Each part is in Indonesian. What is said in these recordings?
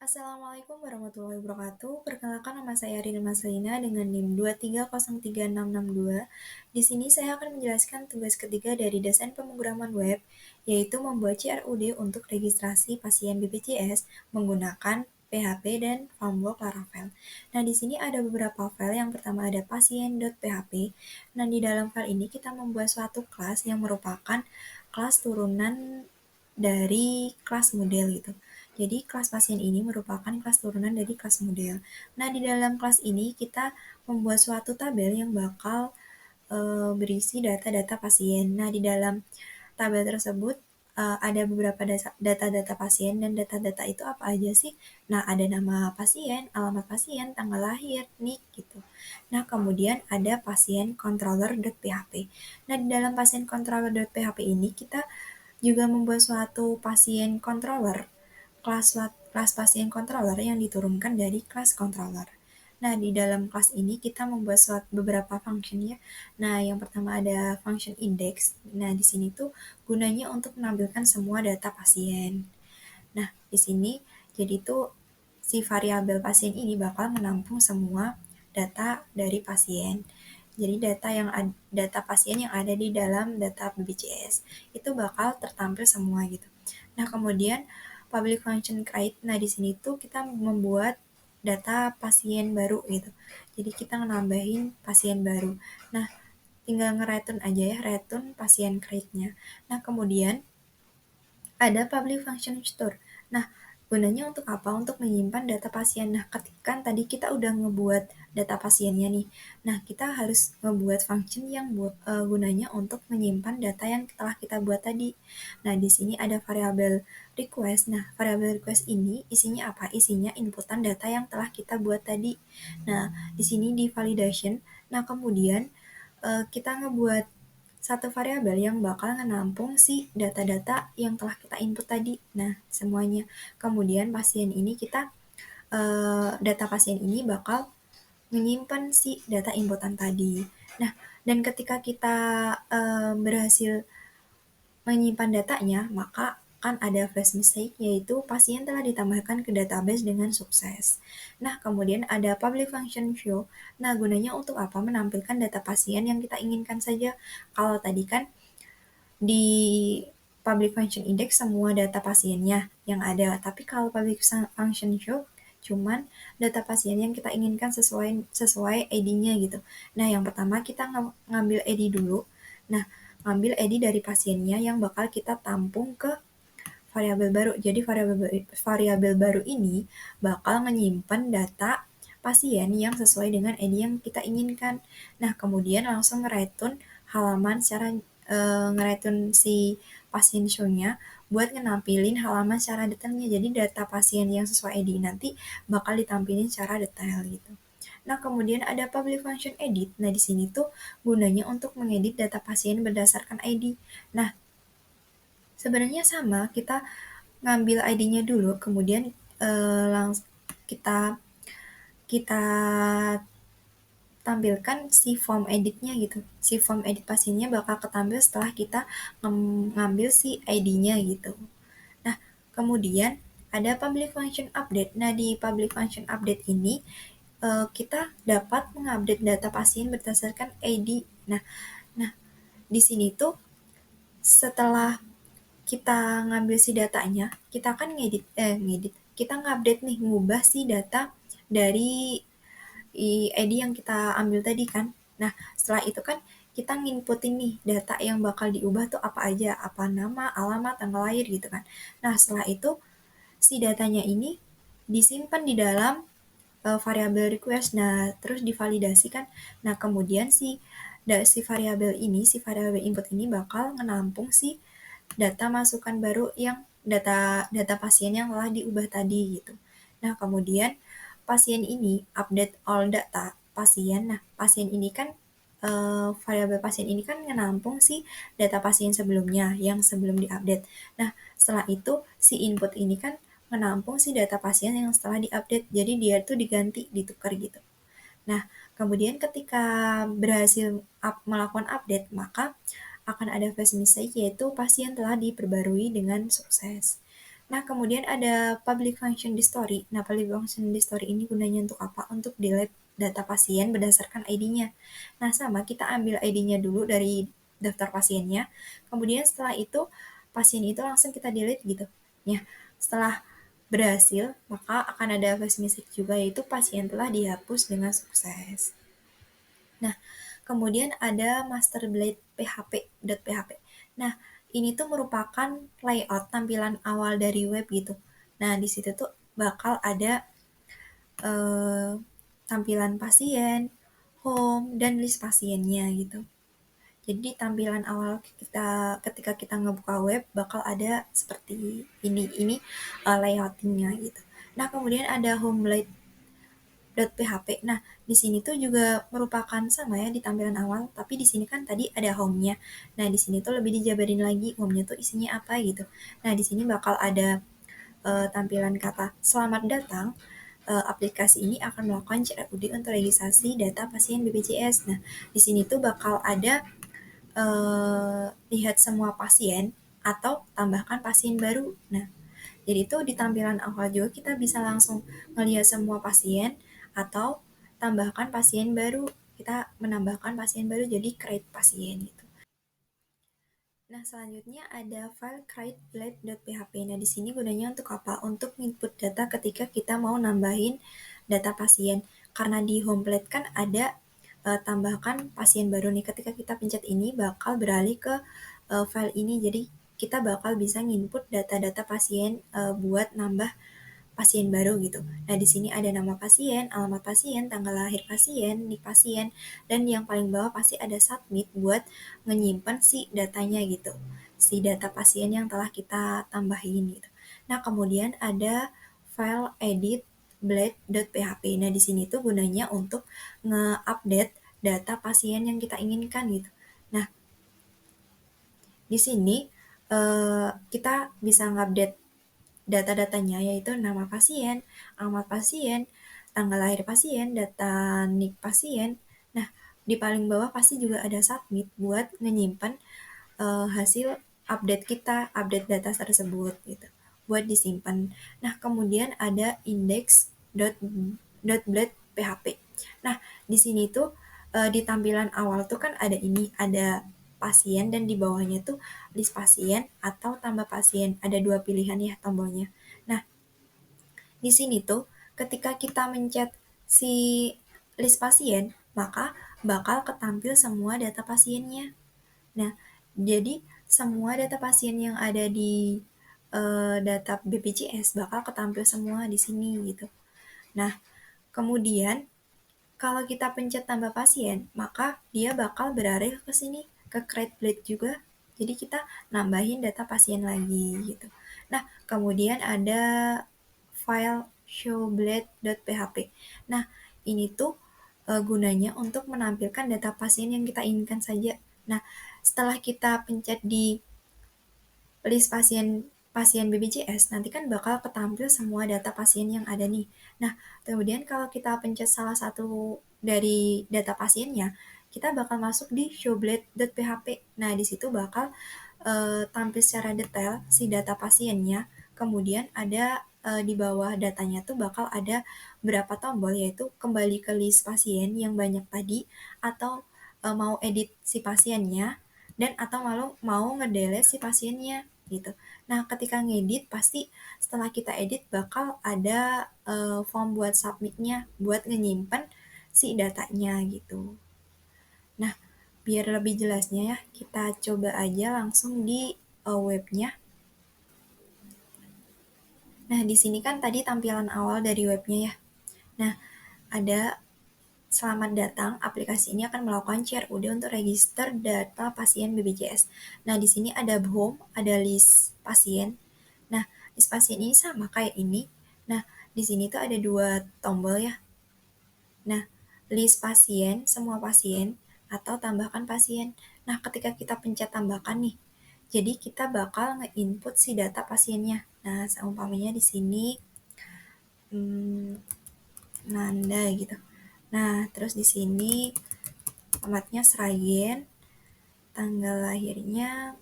Assalamualaikum warahmatullahi wabarakatuh. Perkenalkan nama saya Rina Maslina dengan NIM 2303662. Di sini saya akan menjelaskan tugas ketiga dari desain pemrograman web, yaitu membuat CRUD untuk registrasi pasien BPJS menggunakan PHP dan framework Laravel. Nah, di sini ada beberapa file. Yang pertama ada pasien.php. Nah, di dalam file ini kita membuat suatu kelas yang merupakan kelas turunan dari kelas model gitu. Jadi kelas pasien ini merupakan kelas turunan dari kelas model. Nah, di dalam kelas ini kita membuat suatu tabel yang bakal berisi data-data pasien. Nah, di dalam tabel tersebut ada beberapa data-data pasien, dan data-data itu apa aja sih? Nah, ada nama pasien, alamat pasien, tanggal lahir, NIK gitu. Nah, kemudian ada pasien controller.php. Nah, di dalam pasien controller.php ini kita juga membuat suatu pasien controller, kelas pasien controller yang diturunkan dari kelas controller. Nah, di dalam kelas ini kita membuat beberapa function ya. Nah, yang pertama ada function index. Nah, di sini tuh gunanya untuk menampilkan semua data pasien. Nah, di sini jadi tuh si variabel pasien ini bakal menampung semua data dari pasien. Jadi data pasien yang ada di dalam data BPJS itu bakal tertampil semua gitu. Nah, kemudian public function create. Nah, di sini tuh kita membuat data pasien baru gitu. Jadi kita nambahin pasien baru. Nah, tinggal nge-return aja ya, return pasien create-nya. Nah, kemudian ada public function store. Nah, gunanya untuk apa? Untuk menyimpan data pasien. Nah, ketika tadi kita udah ngebuat data pasiennya nih. Nah, kita harus ngebuat function yang gunanya untuk menyimpan data yang telah kita buat tadi. Nah, di sini ada variabel request. Nah, variabel request ini isinya apa? Isinya inputan data yang telah kita buat tadi. Nah, di sini di validation. Nah, kemudian kita ngebuat satu variabel yang bakal menampung si data-data yang telah kita input tadi. Nah, semuanya. Kemudian pasien ini data pasien ini bakal menyimpan si data inputan tadi. Nah, dan ketika kita berhasil menyimpan datanya, maka akan ada flash message, yaitu pasien telah ditambahkan ke database dengan sukses. Nah, kemudian ada public function show. Nah, gunanya untuk apa? Menampilkan data pasien yang kita inginkan saja. Kalau tadi kan di public function index semua data pasiennya yang ada, tapi kalau public function show cuman data pasien yang kita inginkan sesuai ID-nya gitu. Nah, yang pertama kita ngambil ID dulu. Nah, ngambil ID dari pasiennya yang bakal kita tampung ke variabel baru. Jadi variabel baru ini bakal menyimpan data pasien yang sesuai dengan ID yang kita inginkan. Nah, kemudian langsung nge-return halaman secara nge-return si pasien show-nya buat ngenampilin halaman secara detailnya. Jadi data pasien yang sesuai ID nanti bakal ditampilin secara detail gitu. Nah, kemudian ada public function edit. Nah, di sini tuh gunanya untuk mengedit data pasien berdasarkan ID. Nah, sebenarnya sama, kita ngambil ID-nya dulu, kemudian langsung kita kita tampilkan si form edit-nya gitu. Si form edit pasiennya bakal ketampil setelah kita ngambil si ID-nya gitu. Nah, kemudian ada public function update. Nah, di public function update ini kita dapat mengupdate data pasien berdasarkan ID. Nah, di sini tuh setelah kita ngambil si datanya, kita kan kita ngupdate nih, ngubah si data dari ID yang kita ambil tadi kan. Nah, setelah itu kan kita nginputin nih data yang bakal diubah tuh apa aja, apa nama, alamat, tanggal lahir gitu kan. Nah, setelah itu si datanya ini disimpan di dalam variabel request. Nah, terus divalidasikan. Nah, kemudian si variabel ini, si variabel input ini bakal menampung si data masukan baru yang data pasien yang telah diubah tadi gitu. Nah, kemudian pasien ini update all data pasien. Nah, pasien ini kan variabel pasien ini kan menampung si data pasien sebelumnya yang sebelum diupdate. Nah, setelah itu si input ini kan menampung si data pasien yang setelah diupdate. Jadi dia tuh diganti, ditukar gitu. Nah, kemudian ketika berhasil melakukan update, maka akan ada flash message, yaitu pasien telah diperbarui dengan sukses. Nah, kemudian ada public function di story. Nah, public function di story ini gunanya untuk apa? Untuk delete data pasien berdasarkan ID-nya. Nah, sama kita ambil ID-nya dulu dari daftar pasiennya. Kemudian setelah itu pasien itu langsung kita delete gitu. Ya, setelah berhasil, maka akan ada flash message juga yaitu pasien telah dihapus dengan sukses. Nah, kemudian ada master blade php.php. Nah, ini tuh merupakan layout tampilan awal dari web gitu. Nah, di situ tuh bakal ada eh, tampilan pasien, home, dan list pasiennya gitu. Jadi tampilan awal kita ketika kita ngebuka web bakal ada seperti ini layoutingnya gitu. Nah, kemudian ada home blade .php. Nah, di sini tuh juga merupakan sama ya di tampilan awal, tapi di sini kan tadi ada home-nya. Nah, di sini tuh lebih dijabarin lagi home-nya tuh isinya apa gitu. Nah, di sini bakal ada tampilan kata selamat datang. Aplikasi ini akan melakukan CRUD untuk registrasi data pasien BPJS. Nah, di sini tuh bakal ada lihat semua pasien atau tambahkan pasien baru. Nah, jadi itu di tampilan awal juga kita bisa langsung ngelihat semua pasien atau tambahkan pasien baru. Kita menambahkan pasien baru jadi create pasien gitu. Nah, selanjutnya ada file create.php. Nah, di sini gunanya untuk apa? Untuk input data ketika kita mau nambahin data pasien. Karena di home plate kan ada tambahkan pasien baru nih. Ketika kita pencet ini bakal beralih ke file ini. Jadi kita bakal bisa nginput data-data pasien buat nambah pasien baru gitu. Nah, di sini ada nama pasien, alamat pasien, tanggal lahir pasien, nik pasien, dan yang paling bawah pasti ada submit buat menyimpan si datanya gitu. Si data pasien yang telah kita tambahin gitu. Nah, kemudian ada file edit blade.php. Nah, di sini tuh gunanya untuk nge-update data pasien yang kita inginkan gitu. Nah, di sini kita bisa ngupdate data-datanya yaitu nama pasien, alamat pasien, tanggal lahir pasien, data nik pasien. Nah, di paling bawah pasti juga ada submit buat menyimpan hasil update kita, update data tersebut gitu, buat disimpan. Nah, kemudian ada index.blade.php. Nah, di sini tuh di tampilan awal tuh kan ada ini, ada pasien dan di bawahnya tuh list pasien atau tambah pasien. Ada dua pilihan ya tombolnya. Nah, di sini tuh ketika kita mencet si list pasien, maka bakal ketampil semua data pasiennya. Nah, jadi semua data pasien yang ada di data BPJS bakal ketampil semua di sini gitu. Nah, kemudian kalau kita pencet tambah pasien, maka dia bakal beralih ke sini, ke create blade juga. Jadi kita nambahin data pasien lagi gitu. Nah, kemudian ada file showblade.php. Nah, ini tuh gunanya untuk menampilkan data pasien yang kita inginkan saja. Nah, setelah kita pencet di list pasien BPJS, nanti kan bakal ketampil semua data pasien yang ada nih. Nah, kemudian kalau kita pencet salah satu dari data pasiennya, kita bakal masuk di showblade.php. Nah, di situ bakal tampil secara detail si data pasiennya. Kemudian ada di bawah datanya tuh bakal ada berapa tombol, yaitu kembali ke list pasien yang banyak tadi, atau mau edit si pasiennya, dan atau mau ngedelete si pasiennya gitu. Nah, ketika ngedit pasti setelah kita edit bakal ada form buat submitnya, buat nyimpen si datanya gitu. Nah, biar lebih jelasnya ya, kita coba aja langsung di webnya. Nah, di sini kan tadi tampilan awal dari webnya ya. Nah, ada selamat datang, aplikasi ini akan melakukan CRUD untuk register data pasien BPJS. Nah, di sini ada home, ada list pasien. Nah, list pasien ini sama kayak ini. Nah, di sini tuh ada dua tombol ya. Nah, list pasien, semua pasien, atau tambahkan pasien. Nah, ketika kita pencet tambahkan nih, jadi kita bakal nge-input si data pasiennya. Nah, seumpamanya di sini Nanda gitu. Nah, terus di sini alamatnya Sragen, tanggal lahirnya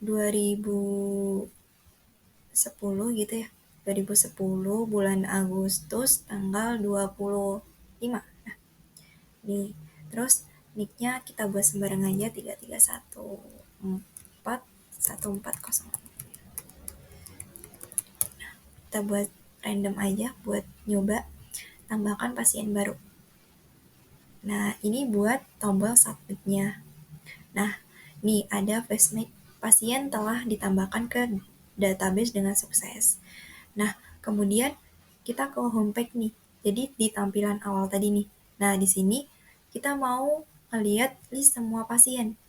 2010 gitu ya. 2010 bulan Agustus tanggal 25. Nah, nih. Terus nicknya kita buat sembarang aja 33141400. Kita buat random aja buat nyoba tambahkan pasien baru. Nah, ini buat tombol submitnya. Nah, nih ada flashback pasien telah ditambahkan ke database dengan sukses. Nah, kemudian kita ke homepage nih. Jadi di tampilan awal tadi nih. Nah, di sini kita mau ngeliat list semua pasien.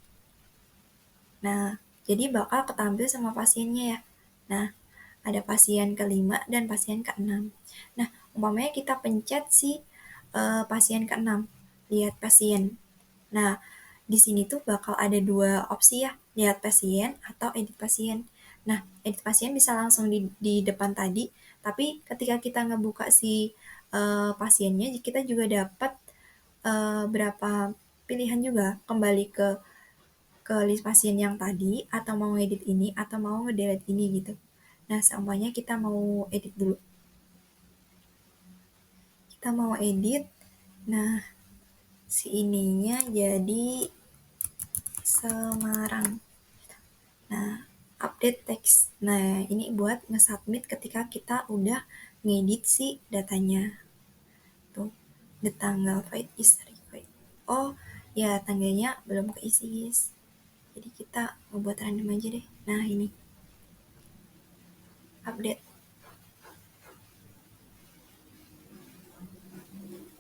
Nah, jadi bakal ketampil semua pasiennya ya. Nah, ada pasien ke-5 dan pasien ke-6. Nah, umpamanya kita pencet si pasien ke-6, lihat pasien. Nah, di sini tuh bakal ada dua opsi ya, lihat pasien atau edit pasien. Nah, edit pasien bisa langsung di depan tadi, tapi ketika kita ngebuka si pasiennya, kita juga dapat berapa pilihan juga, kembali ke list pasien yang tadi, atau mau edit ini, atau mau ngedelete ini gitu. Nah, semuanya kita mau edit dulu. Kita mau edit, nah si ininya jadi Semarang. Nah, update text. Nah, ini buat nge-submit ketika kita udah ngedit si datanya. Tuh, the tanggal void is required. Oh, ya tanggalnya belum keisi, guys. Jadi kita ngebuat random aja deh. Nah, ini. Update.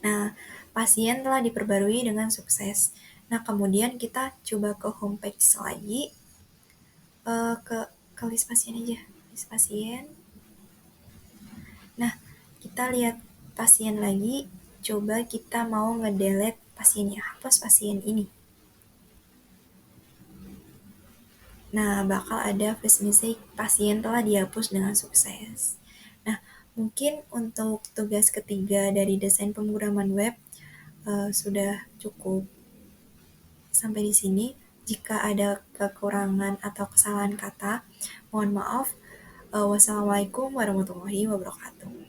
Nah, pasien telah diperbarui dengan sukses. Nah, kemudian kita coba ke homepage lagi, ke list pasien aja. List pasien. Nah, kita lihat pasien lagi, coba kita mau ngedelete pasiennya, hapus pasien ini. Nah, bakal ada flash message pasien telah dihapus dengan sukses. Nah, mungkin untuk tugas ketiga dari desain pemrograman web sudah cukup sampai di sini. Jika ada kekurangan atau kesalahan kata, mohon maaf. Wassalamualaikum warahmatullahi wabarakatuh.